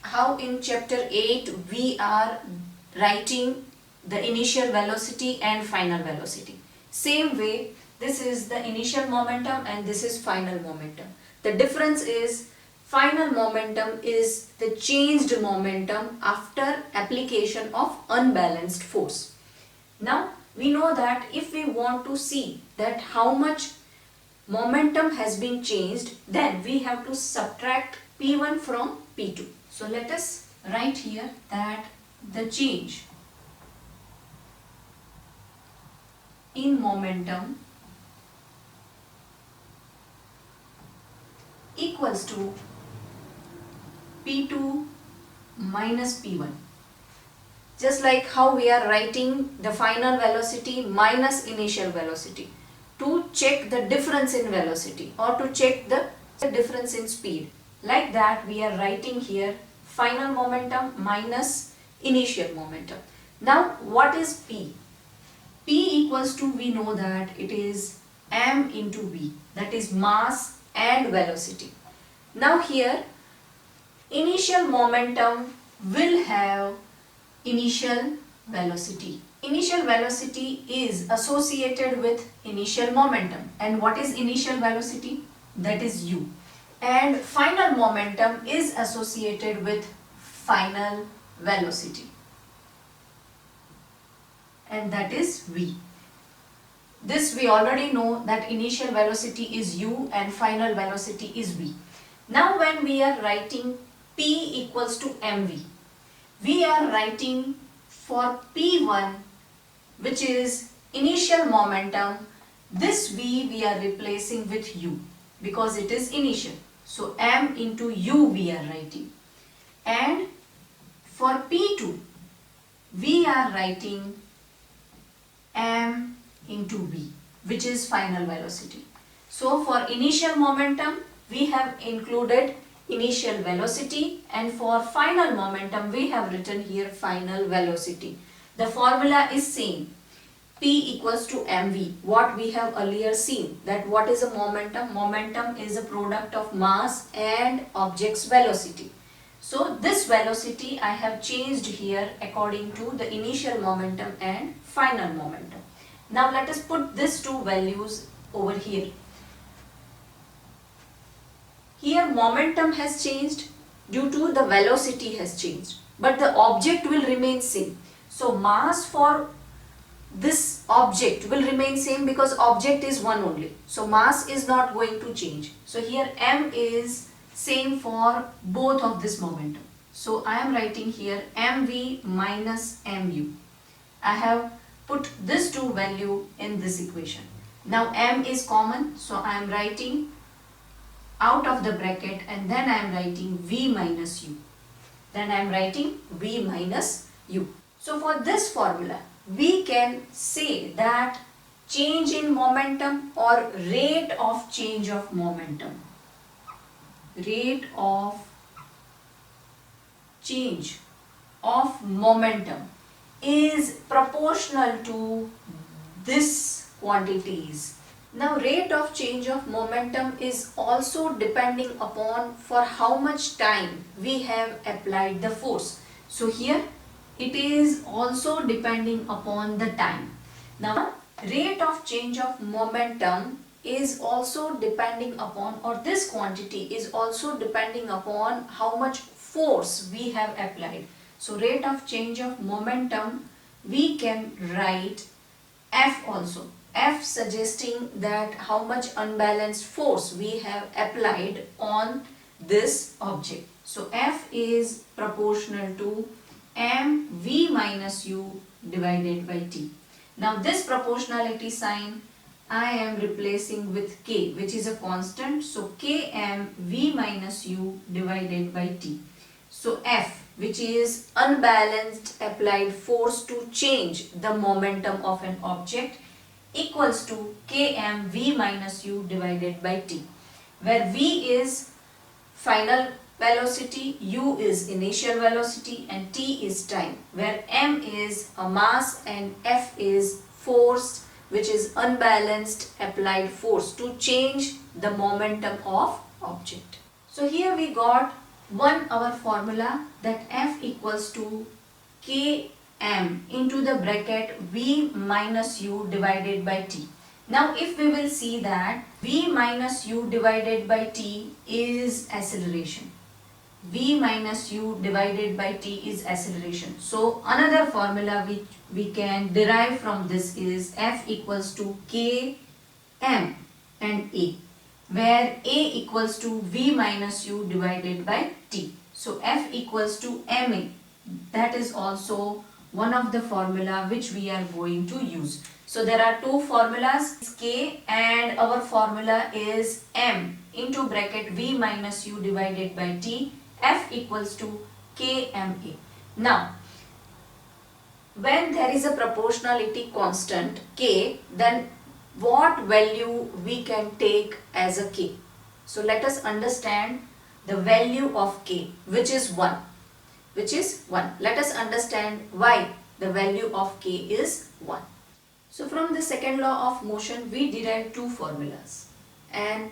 How in chapter 8 we are writing the initial velocity and final velocity. Same way This is the initial momentum and this is final momentum. The difference is final momentum is the changed momentum after application of unbalanced force. Now we know that if we want to see that how much momentum has been changed, then we have to subtract P1 from P2. So let us write here that the change in momentum equals to P2 minus P1. Just like how we are writing the final velocity minus initial velocity to check the difference in velocity or to check the difference in speed. Like that we are writing here final momentum minus initial momentum. Now what is P? P equals to, we know that it is m into v, that is mass and velocity. Now here initial momentum will have initial velocity. Initial velocity is associated with initial momentum. And what is initial velocity? That is u. And final momentum is associated with final velocity. And that is v. This we already know that initial velocity is u and final velocity is v. Now when we are writing P equals to mv, we are writing for P1, which is initial momentum, this v we are replacing with u because it is initial. So m into u we are writing. And for P2, we are writing m into v, which is final velocity. So for initial momentum, we have included initial velocity, and for final momentum we have written here final velocity. The formula is same, P equals to mv, what we have earlier seen, that what is a momentum? Momentum is a product of mass and object's velocity. So this velocity I have changed here according to the initial momentum and final momentum. Now let us put these two values over here. Here momentum has changed due to the velocity has changed, but the object will remain same. So mass for this object will remain same because object is one only. So mass is not going to change. So here m is same for both of this momentum. So I am writing here mv minus mu. I have put this two value in this equation. Now m is common, so I am writing out of the bracket and then I am writing v minus u. Then I am writing v minus u. So for this formula, we can say that change in momentum or rate of change of momentum, rate of change of momentum is proportional to this quantities. Now rate of change of momentum is also depending upon for how much time we have applied the force. So here it is also depending upon the time. Now rate of change of momentum is also depending upon, or this quantity is also depending upon how much force we have applied. So rate of change of momentum, we can write F also. F suggesting that how much unbalanced force we have applied on this object. So F is proportional to mv minus u divided by t. Now this proportionality sign I am replacing with k, which is a constant. So km v minus u divided by t. So F, which is unbalanced applied force to change the momentum of an object, equals to km v minus u divided by t, where v is final velocity, u is initial velocity and t is time, where m is a mass and f is force, which is unbalanced applied force to change the momentum of object. So here we got our formula that F equals to km into the bracket v minus u divided by t. Now if we will see that v minus u divided by t is acceleration. V minus u divided by t is acceleration. So another formula which we can derive from this is F equals to K M and A, where A equals to V minus u divided by t. So F equals to Ma. That is also one of the formula which we are going to use. So there are two formulas, K, and our formula is M into bracket V minus u divided by t. F equals to Kma. Now, when there is a proportionality constant K, then what value we can take as a K? So let us understand the value of K, which is 1. Let us understand why the value of K is 1. So from the second law of motion, we derive two formulas, and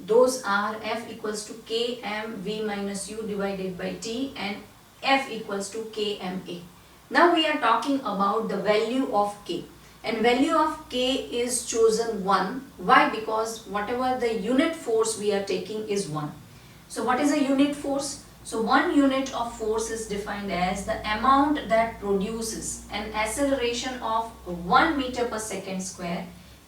those are F equals to Km V minus u divided by t and F equals to Kma. Now we are talking about the value of K, and value of K is chosen 1. Why? Because whatever the unit force we are taking is 1. So what is a unit force? So 1 unit of force is defined as the amount that produces an acceleration of 1 meter per second square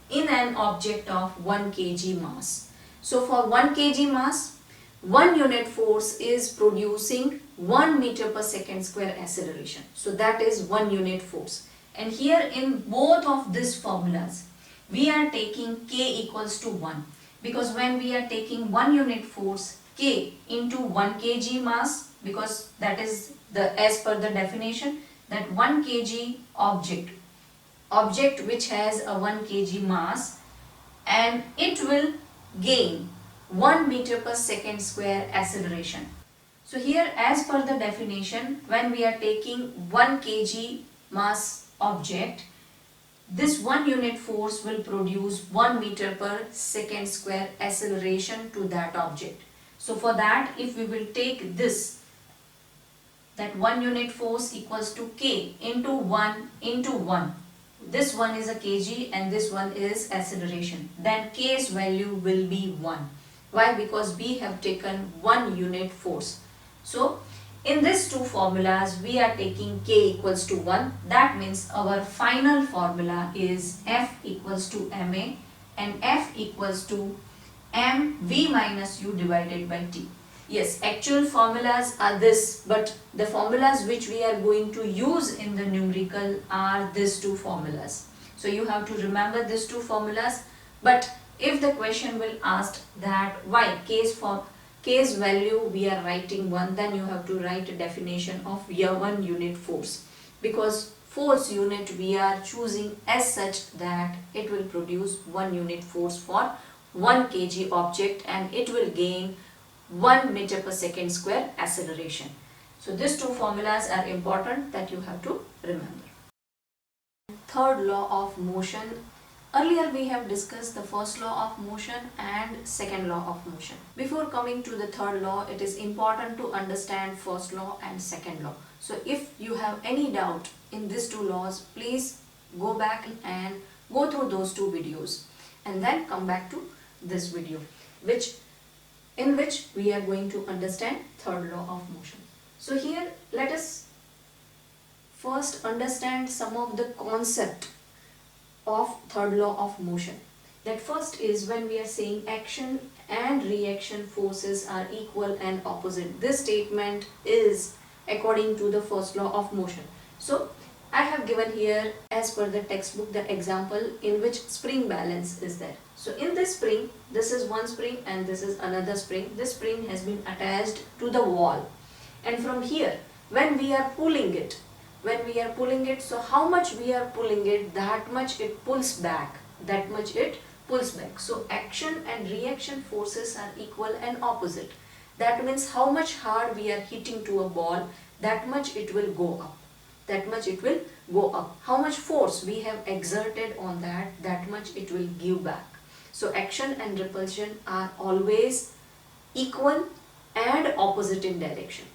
in an object of 1 kg mass. So for 1 kg mass, 1 unit force is producing 1 meter per second square acceleration. So that is 1 unit force. And here in both of these formulas, we are taking K equals to 1. Because when we are taking 1 unit force, K into 1 kg mass, because that is as per the definition, that 1 kg object which has a 1 kg mass, and it will gain 1 meter per second square acceleration. So here, as per the definition, when we are taking 1 kg mass object, this 1 unit force will produce 1 meter per second square acceleration to that object. So for that, if we will take this, that 1 unit force equals to K into 1 into 1. This one is a kg and this one is acceleration. Then K's value will be 1. Why? Because we have taken 1 unit force. So in these two formulas, we are taking K equals to 1. That means our final formula is F equals to Ma and F equals to mv minus u divided by t. Yes, actual formulas are this, but the formulas which we are going to use in the numerical are these two formulas. So you have to remember these two formulas. But if the question will ask that why K's value we are writing 1, then you have to write a definition of your 1 unit force, because force unit we are choosing as such that it will produce 1 unit force for 1 kg object and it will gain 1 meter per second square acceleration. So these two formulas are important that you have to remember. Third law of motion. Earlier we have discussed the first law of motion and second law of motion. Before coming to the third law, it is important to understand first law and second law. So if you have any doubt in these two laws, please go back and go through those two videos and then come back to this video, in which we are going to understand third law of motion. So here let us first understand some of the concept of third law of motion. That first is when we are saying action and reaction forces are equal and opposite. This statement is according to the first law of motion. So I have given here as per the textbook the example in which spring balance is there. So in this spring, this is one spring and this is another spring. This spring has been attached to the wall, and from here when we are pulling it, so how much we are pulling it, that much it pulls back, So action and reaction forces are equal and opposite. That means how much hard we are hitting to a ball, that much it will go up. How much force we have exerted on that much it will give back. So action and repulsion are always equal and opposite in direction.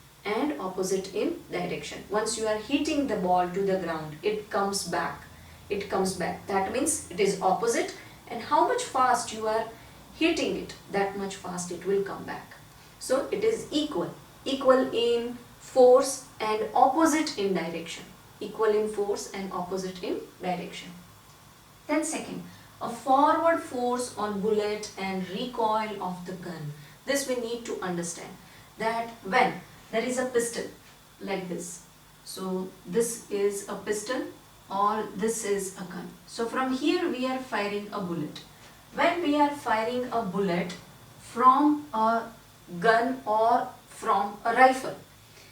Once you are hitting the ball to the ground, it comes back. That means it is opposite. and how much fast you are hitting it, that much fast it will come back. So it is equal in force and opposite in direction. Equal in force and opposite in direction. Then second, a forward force on bullet and recoil of the gun. This we need to understand, that when there is a pistol like this, so this is a pistol or this is a gun. So from here we are firing a bullet. When we are firing a bullet from a gun or from a rifle,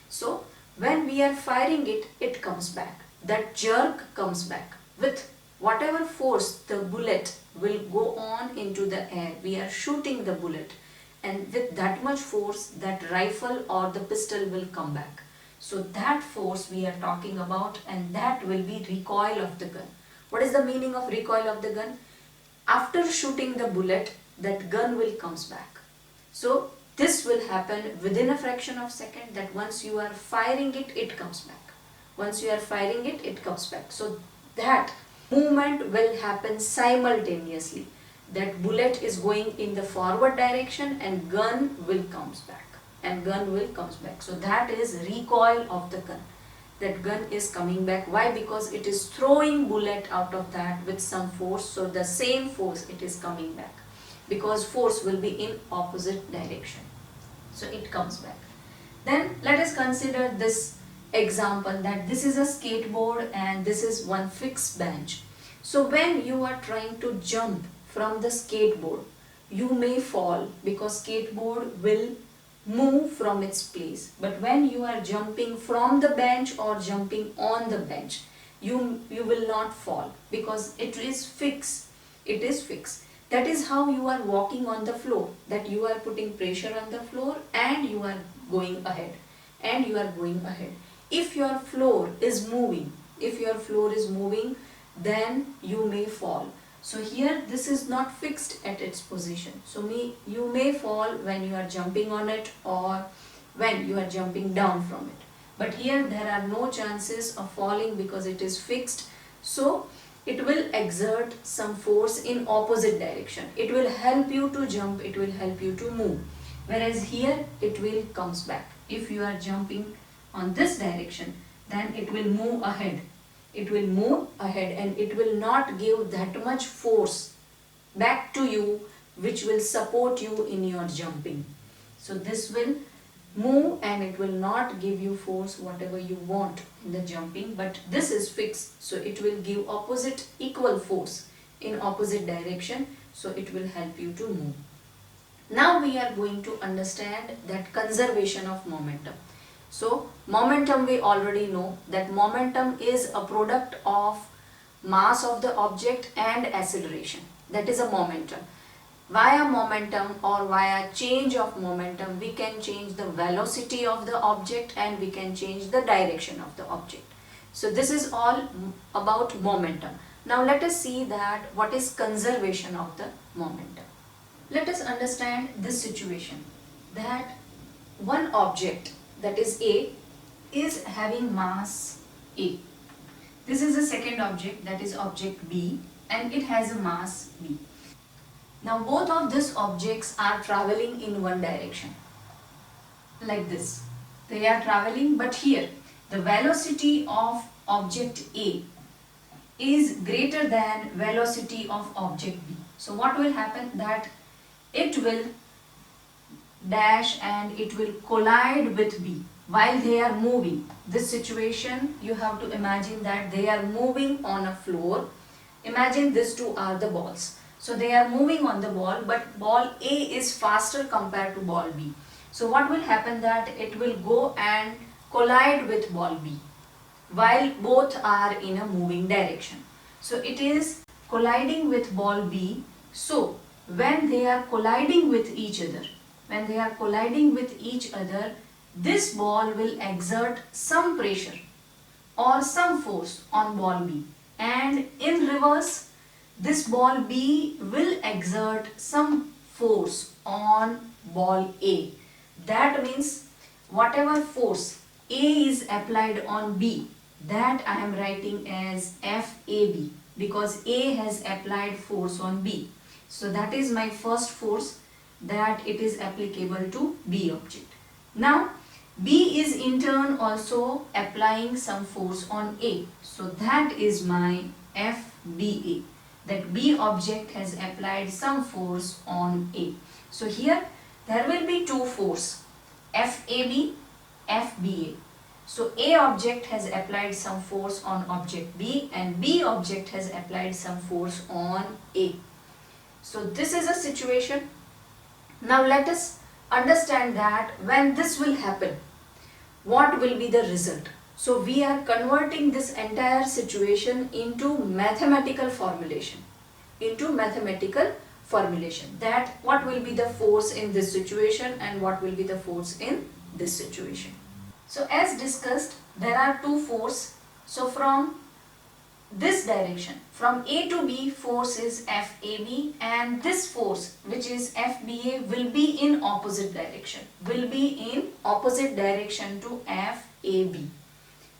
so when we are firing it, it comes back. That jerk comes back with whatever force the bullet will go on into the air. We are shooting the bullet, and with that much force that rifle or the pistol will come back. So that force we are talking about, and that will be recoil of the gun. What is the meaning of recoil of the gun? After shooting the bullet, that gun will comes back. So this will happen within a fraction of a second, that once you are firing it, it comes back. Once you are firing it, it comes back. So that movement will happen simultaneously. That bullet is going in the forward direction and gun will comes back. And gun will comes back. So that is recoil of the gun. That gun is coming back. Why? Because it is throwing bullet out of that with some force. So the same force it is coming back. Because force will be in opposite direction. So it comes back. Then let us consider this example, that this is a skateboard and this is one fixed bench. So when you are trying to jump from the skateboard, you may fall because skateboard will move from its place. But when you are jumping from the bench or jumping on the bench, you will not fall because it is fixed. It is fixed. That is how you are walking on the floor, that you are putting pressure on the floor and you are going ahead. And you are going ahead. If your floor is moving, then you may fall. So here this is not fixed at its position. So you may fall when you are jumping on it or when you are jumping down from it. But here there are no chances of falling because it is fixed. So it will exert some force in opposite direction. It will help you to jump, it will help you to move. Whereas here it will comes back. If you are jumping on this direction, then it will move ahead. It will move ahead and it will not give that much force back to you which will support you in your jumping. So this will move and it will not give you force whatever you want in the jumping, but this is fixed, so it will give opposite equal force in opposite direction, so it will help you to move. Now we are going to understand that conservation of momentum. So momentum, we already know that momentum is a product of mass of the object and acceleration. That is a momentum. Via momentum or via change of momentum, we can change the velocity of the object and we can change the direction of the object. So this is all about momentum. Now let us see that what is conservation of the momentum. Let us understand this situation, that one object, that is A, is having mass A. This is the second object, that is object B, and it has a mass B. Now both of these objects are traveling in one direction, like this. They are traveling, but here the velocity of object A is greater than velocity of object B. So what will happen, that it will dash and it will collide with B while they are moving. This situation you have to imagine that they are moving on a floor. Imagine these two are the balls. So they are moving on the ball, but ball A is faster compared to ball B. So what will happen, that it will go and collide with ball B while both are in a moving direction. So it is colliding with ball B. So when they are colliding with each other, this ball will exert some pressure or some force on ball B, and in reverse this ball B will exert some force on ball A. That means whatever force A is applied on B, that I am writing as FAB. because A has applied force on B. So that is my first force, that it is applicable to B object. Now B is in turn also applying some force on A. So that is my FBA, that B object has applied some force on A. So here there will be two force, FAB, FBA. So A object has applied some force on object B and B object has applied some force on A. So this is a situation. Now let us understand that when this will happen, what will be the result. So we are converting this entire situation into mathematical formulation. That what will be the force in this situation and what will be the force in this situation. So as discussed, there are two forces. So from this direction, from A to B, force is FAB, and this force, which is FBA, will be in opposite direction. To FAB.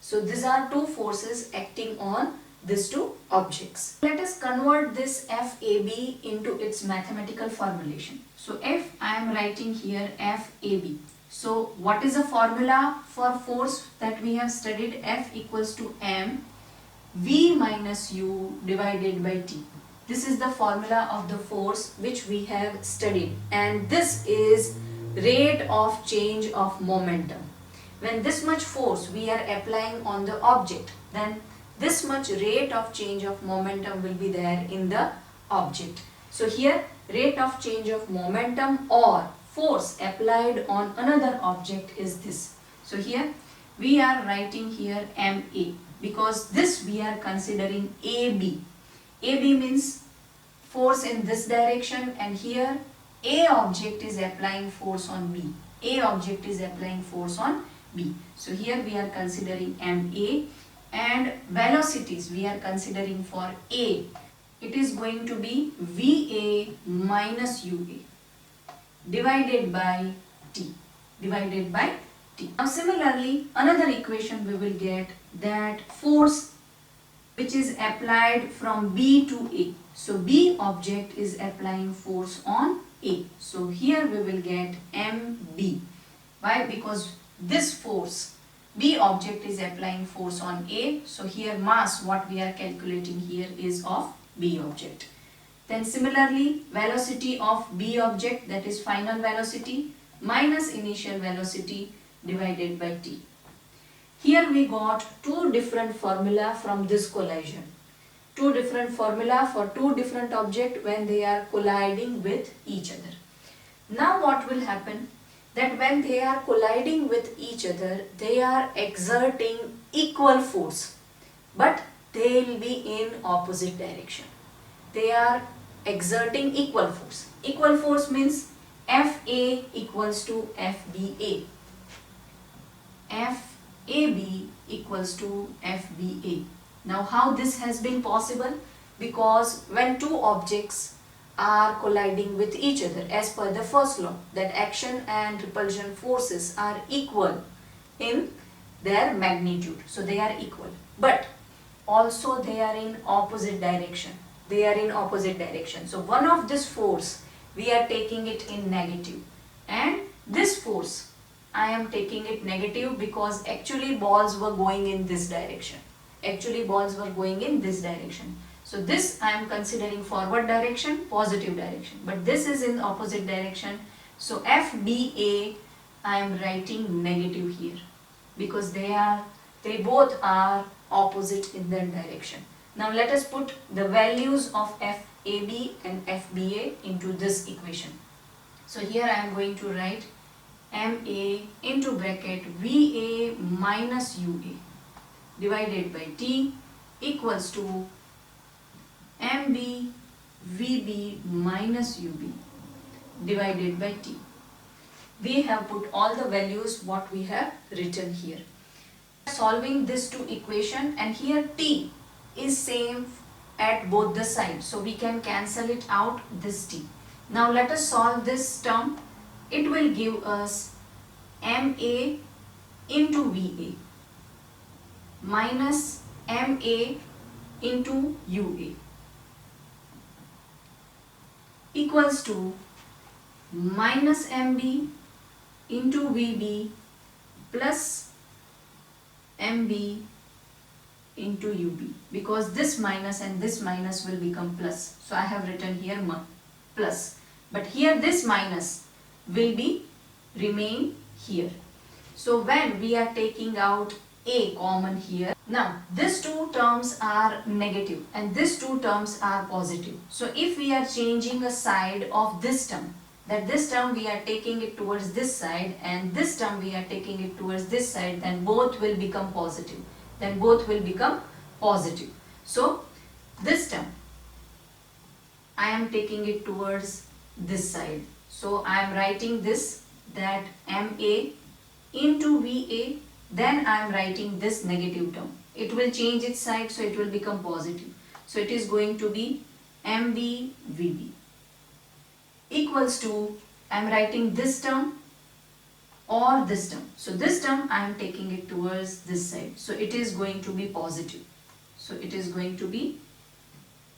So these are two forces acting on these two objects. Let us convert this FAB into its mathematical formulation. So if I am writing here FAB, so what is the formula for force that we have studied? F equals to m V minus U divided by T. This is the formula of the force which we have studied, and this is rate of change of momentum. When this much force we are applying on the object, then this much rate of change of momentum will be there in the object. So here rate of change of momentum or force applied on another object is this. So here we are writing here MA, because this we are considering AB. AB means force in this direction, and here A object is applying force on B. So here we are considering MA, and velocities we are considering for A. It is going to be VA minus UA divided by T. Now similarly, another equation we will get, that force which is applied from B to A. So B object is applying force on A. So here we will get MB. Why? Because this force, B object is applying force on A. So here mass, what we are calculating here, is of B object. Then similarly, velocity of B object, that is final velocity minus initial velocity divided by T. Here we got two different formula from this collision. Two different formula for two different objects when they are colliding with each other. Now what will happen? That when they are colliding with each other, they are exerting equal force, but they will be in opposite direction. They are exerting equal force. Equal force means FA equals to FBA. FAB equals to FBA. Now how this has been possible? Because when two objects are colliding with each other, as per the first law, that action and repulsion forces are equal in their magnitude. So they are equal. But also they are in opposite direction. So one of this force, we are taking it in negative. And this force, I am taking it negative because actually balls were going in this direction. So this I am considering forward direction, positive direction. But this is in opposite direction. So FBA I am writing negative here, because they both are opposite in their direction. Now let us put the values of FAB and FBA into this equation. So here I am going to write MA into bracket VA minus UA divided by T equals to MB VB minus UB divided by T. We have put all the values what we have written here. Solving this two equation, and here T is same at both the sides, so we can cancel it out, this T. Now let us solve this term. It will give us MA into VA minus MA into UA equals to minus MB into VB plus MB into UB, because this minus and this minus will become plus. So I have written here plus, but here this minus will be remain here. So when we are taking out A common here, now these two terms are negative and these two terms are positive. So if we are changing a side of this term, that this term we are taking it towards this side and this term we are taking it towards this side, then both will become positive. Then both will become positive. So this term I am taking it towards this side. So I am writing this, that MA into VA, then I am writing this negative term. It will change its side, so it will become positive. So it is going to be MBVB equals to, I am writing this term or this term. So this term I am taking it towards this side. So it is going to be positive. So it is going to be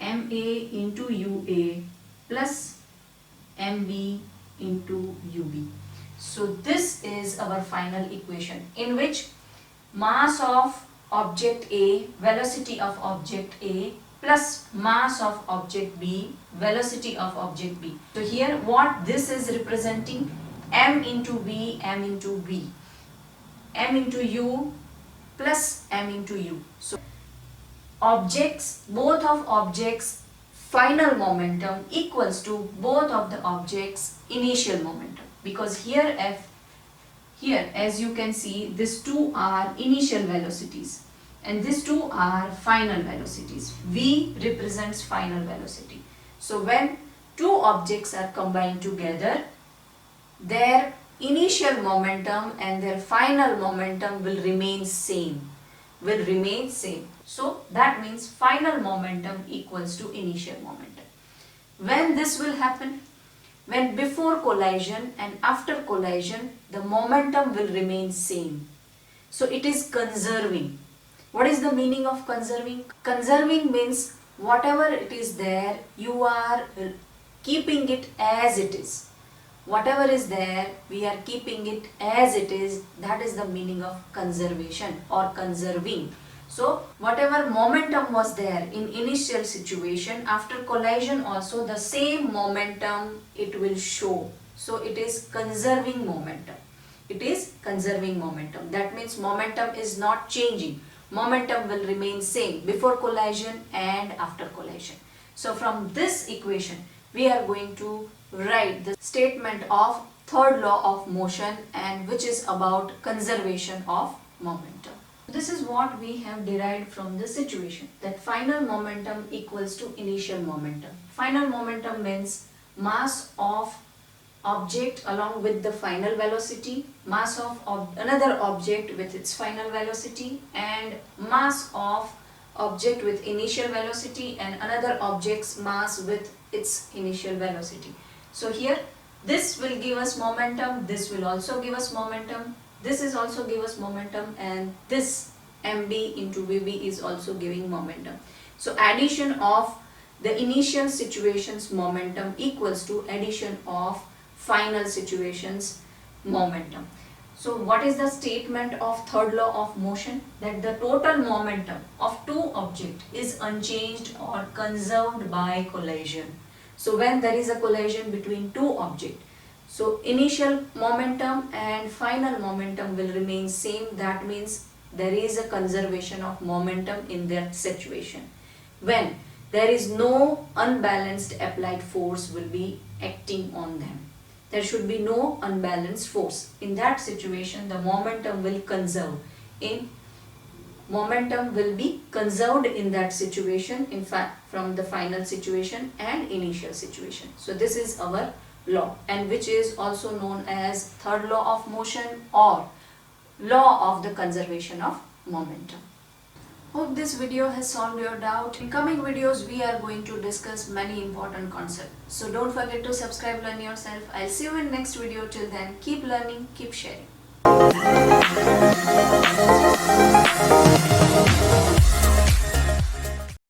MA into UA plus MB into UB. So this is our final equation, in which mass of object A, velocity of object A, plus mass of object B, velocity of object B. So here what this is representing, M into V, M into V, M into U plus M into U. So objects, both of objects final momentum equals to both of the objects initial momentum, because here as you can see, these two are initial velocities and these two are final velocities. V represents final velocity. So when two objects are combined together, their initial momentum and their final momentum will remain same. So that means final momentum equals to initial momentum. When this will happen? When before collision and after collision, the momentum will remain same. So it is conserving. What is the meaning of conserving? Conserving means whatever it is there, you are keeping it as it is. Whatever is there, we are keeping it as it is. That is the meaning of conservation or conserving. So whatever momentum was there in initial situation, after collision also the same momentum it will show. So it is conserving momentum. It is conserving momentum. That means momentum is not changing. Momentum will remain same before collision and after collision. So from this equation we are going to write the statement of third law of motion, and which is about conservation of momentum. This is what we have derived from the situation, that final momentum equals to initial momentum. Final momentum means mass of object along with the final velocity, mass of another object with its final velocity, and mass of object with initial velocity and another object's mass with its initial velocity. So here this will give us momentum, this will also give us momentum, this is also give us momentum, and this MB into VB is also giving momentum. So addition of the initial situation's momentum equals to addition of final situation's momentum. So what is the statement of third law of motion? That the total momentum of two objects is unchanged or conserved by collision. So when there is a collision between two objects, so initial momentum and final momentum will remain same. That means there is a conservation of momentum in that situation. When there is no unbalanced applied force will be acting on them. There should be no unbalanced force. In that situation, the momentum will conserve. Momentum will be conserved in that situation, in fact, from the final situation and initial situation. So this is our law, and which is also known as third law of motion or law of the conservation of momentum. Hope this video has solved your doubt. In coming videos, we are going to discuss many important concepts. So don't forget to subscribe, learn yourself. I'll see you in next video. Till then, keep learning, keep sharing.